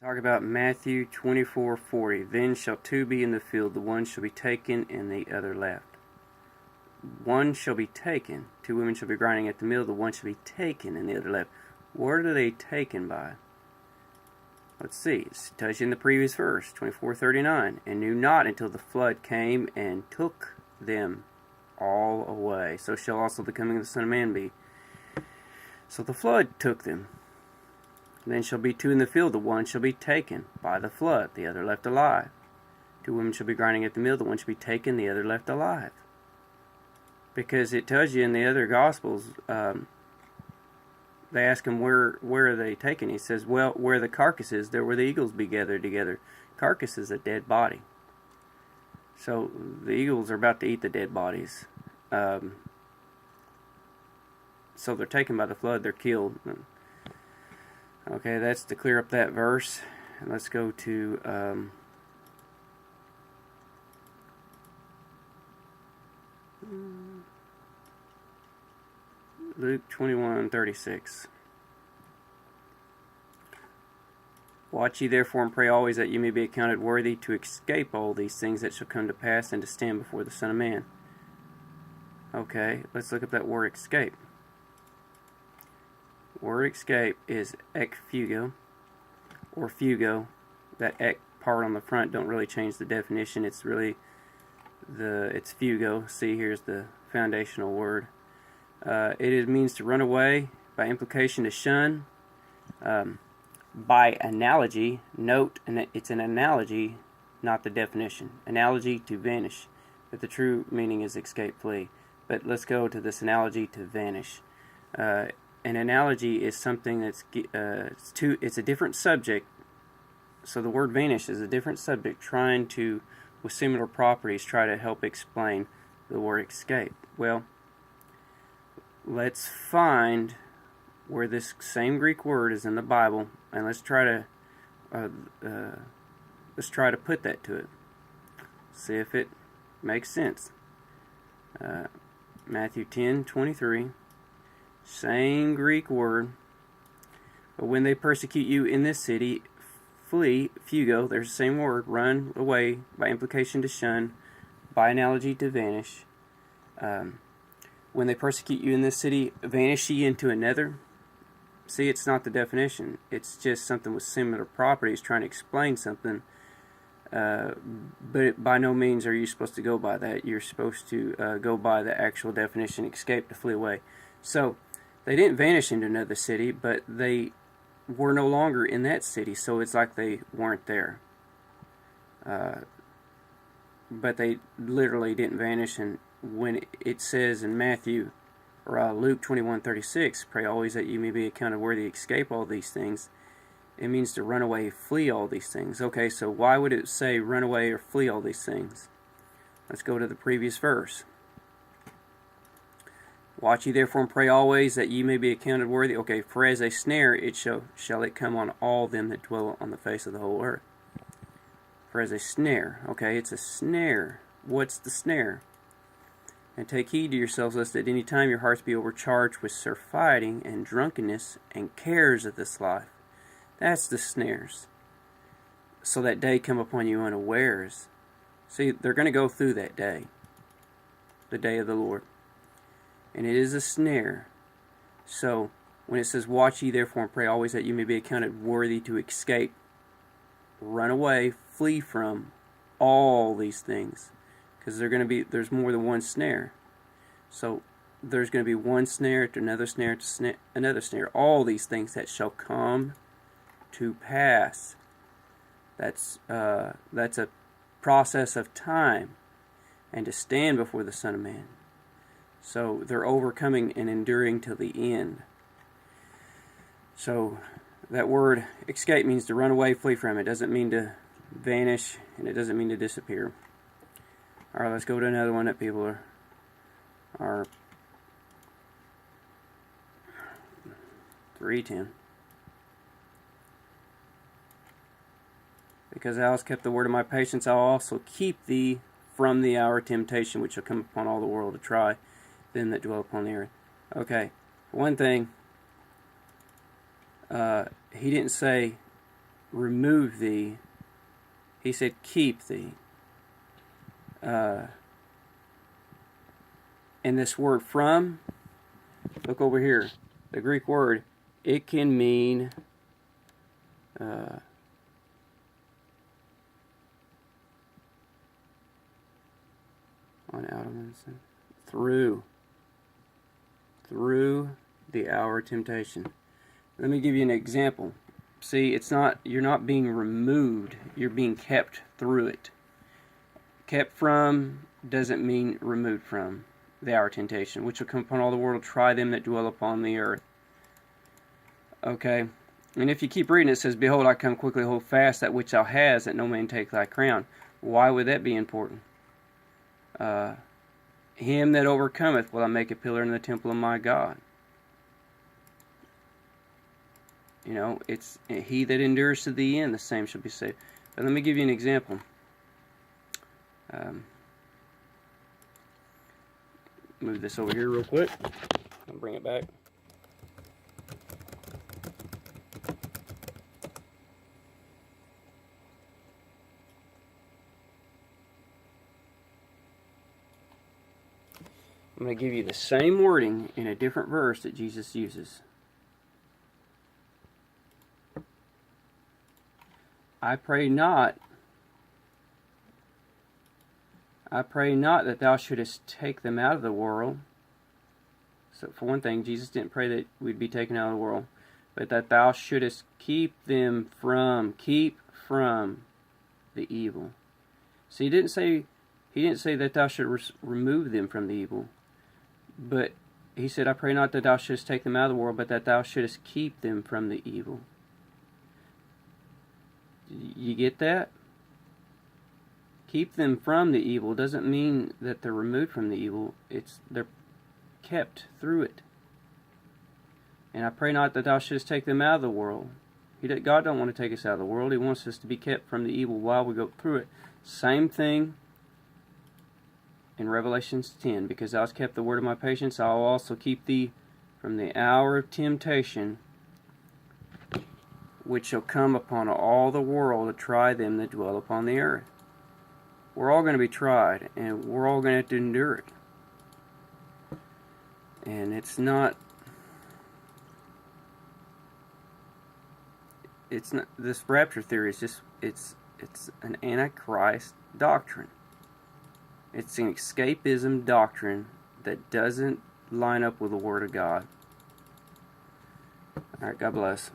Talk about Matthew 24:40. Then shall two be in the field, the one shall be taken and the other left. One shall be taken. Two women shall be grinding at the mill, the one shall be taken and the other left. What are they taken by? Let's see. It's touched in the previous verse, 24:39. And knew not until the flood came and took them all away. So shall also the coming of the Son of Man be. So the flood took them. Then shall be two in the field, the one shall be taken by the flood, the other left alive. Two women shall be grinding at the mill, the one shall be taken, the other left alive. Because it tells you in the other Gospels, they ask him where are they taken. He says, well, where the carcass is, there will the eagles be gathered together. Carcass is a dead body. So the eagles are about to eat the dead bodies. So they're taken by the flood, they're killed. Okay, that's to clear up that verse. And let's go to Luke 21:36. Watch ye therefore and pray always that ye may be accounted worthy to escape all these things that shall come to pass and to stand before the Son of Man. Okay, let's look up that word escape. Word escape is ek fugo or fugo. That ek part on the front don't really change the definition. It's really it's fugo. See, here's the foundational word. It means to run away, by implication to shun. By analogy, note, and it's an analogy, not the definition. Analogy, to vanish, but the true meaning is escape, flee. But let's go to this analogy, to vanish. An analogy is something that's it's a different subject. So the word vanish is a different subject trying to, with similar properties, try to help explain the word escape. Well, let's find where this same Greek word is in the Bible, and let's try to put that to it. See if it makes sense. Matthew 10:23. Same Greek word. But when they persecute you in this city, flee, fugo, there's the same word, run away, by implication to shun, by analogy to vanish. When they persecute you in this city, vanish ye into another. See, it's not the definition. It's just something with similar properties trying to explain something. But by no means are you supposed to go by that. You're supposed to go by the actual definition, escape, to flee away. So, they didn't vanish into another city, but they were no longer in that city, so it's like they weren't there. But they literally didn't vanish, and when it says in Matthew, or Luke 21:36, pray always that you may be accounted worthy to escape all these things, it means to run away, flee all these things. Okay, so why would it say run away or flee all these things? Let's go to the previous verse. Watch ye therefore and pray always that ye may be accounted worthy. Okay, for as a snare it shall it come on all them that dwell on the face of the whole earth. For as a snare. Okay, it's a snare. What's the snare? And take heed to yourselves, lest at any time your hearts be overcharged with surfeiting and drunkenness and cares of this life. That's the snares. So that day come upon you unawares. See, they're going to go through that day. The day of the Lord. And it is a snare. So, when it says, watch ye therefore and pray always that you may be accounted worthy to escape, run away, flee from all these things. Because there's more than one snare. So, there's going to be one snare to another snare to another snare. All these things that shall come to pass. That's a process of time. And to stand before the Son of Man. So they're overcoming and enduring till the end. So that word escape means to run away, flee from. It doesn't mean to vanish, and it doesn't mean to disappear. All right, let's go to another one that people are 3:10. Because thou hast kept the word of my patience, I will also keep thee from the hour of temptation which shall come upon all the world to try them that dwell upon the earth. Okay, for one thing, he didn't say remove thee. He said, keep thee. And this word from, look over here. The Greek word, it can mean on out of through the hour of temptation. Let me give you an example. See, it's not, you're not being removed, you're being kept through it. Kept from doesn't mean removed from the hour of temptation, which will come upon all the world, try them that dwell upon the earth. Okay, and if you keep reading, it says, behold, I come quickly, hold fast that which thou hast, that no man take thy crown. Why would that be important? Him that overcometh will I make a pillar in the temple of my God. You know, it's he that endures to the end, the same shall be saved. But let me give you an example. Move this over here real quick. I'll bring it back. I'm going to give you the same wording in a different verse that Jesus uses. I pray not that thou shouldest take them out of the world. So for one thing, Jesus didn't pray that we'd be taken out of the world, but that thou shouldest keep from the evil. So he didn't say that thou should remove them from the evil, but he said, I pray not that thou shouldest take them out of the world, but that thou shouldest keep them from the evil. You get that? Keep them from the evil doesn't mean that they're removed from the evil. They're kept through it. And I pray not that thou shouldest take them out of the world. God don't want to take us out of the world. He wants us to be kept from the evil while we go through it. Same thing in Revelation 10. Because thou hast kept the word of my patience, I will also keep thee from the hour of temptation, which shall come upon all the world to try them that dwell upon the earth. We're all going to be tried, and we're all going to have to endure it. And it's not this rapture theory is just it's an antichrist doctrine. It's an escapism doctrine that doesn't line up with the Word of God. All right, God bless.